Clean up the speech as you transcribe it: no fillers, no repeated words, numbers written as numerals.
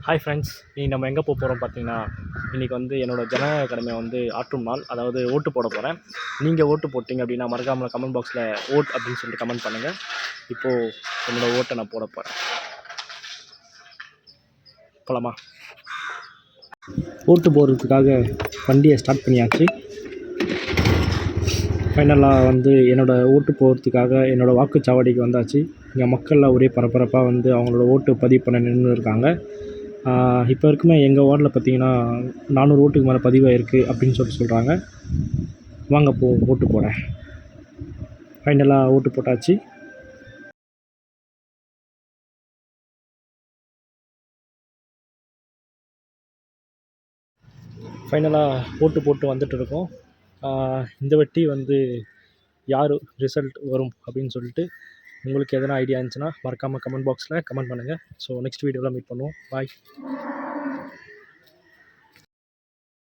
Hi friends, இன்றைக்கி நம்ம எங்கே போகிறோம் பார்த்தீங்கன்னா, இன்றைக்கி வந்து என்னோடய ஜனநாயக கடமையை வந்து ஆற்றும் நாள். அதாவது ஓட்டு போட போகிறேன். நீங்கள் ஓட்டு போட்டிங்க அப்படின்னா மறக்காமல் கமெண்ட் பாக்ஸில் ஓட் அப்படின்னு சொல்லிட்டு கமெண்ட் பண்ணுங்கள். இப்போது என்னோடய ஓட்டை நான் போட போகிறேன். போகலாமா? ஓட்டு போடுறதுக்காக வண்டியை ஸ்டார்ட் பண்ணியாச்சு. ஃபைனலாக வந்து என்னோடய ஓட்டு போடுறதுக்காக என்னோடய வாக்குச்சாவடிக்கு வந்தாச்சு. இங்கே மக்கள்லாம் ஒரே பரபரப்பாக வந்து அவங்களோட ஓட்டு பதிவு பண்ண நின்று இருக்காங்க. இப்போ இருக்குமே எங்கள் வார்டில் பார்த்தீங்கன்னா 400 ஓட்டுக்கு மேலே பதிவாயிருக்கு அப்படின்னு சொல்கிறாங்க. வாங்க ஓட்டு போடுறேன். ஃபைனலாக ஓட்டு போட்டாச்சு. ஃபைனலாக ஓட்டு போட்டு வந்துட்டு இருக்கோம். இந்த வாட்டி வந்து யார் ரிசல்ட் வரும் அப்படின்னு சொல்லிட்டு உங்களுக்கு எதனா ஐடியா இருந்துச்சுன்னா மறக்காமல் கமெண்ட் பாக்ஸில் கமெண்ட் பண்ணுங்கள். ஸோ நெக்ஸ்ட் வீடியோவில் மீட் பண்ணுவோம். பாய்.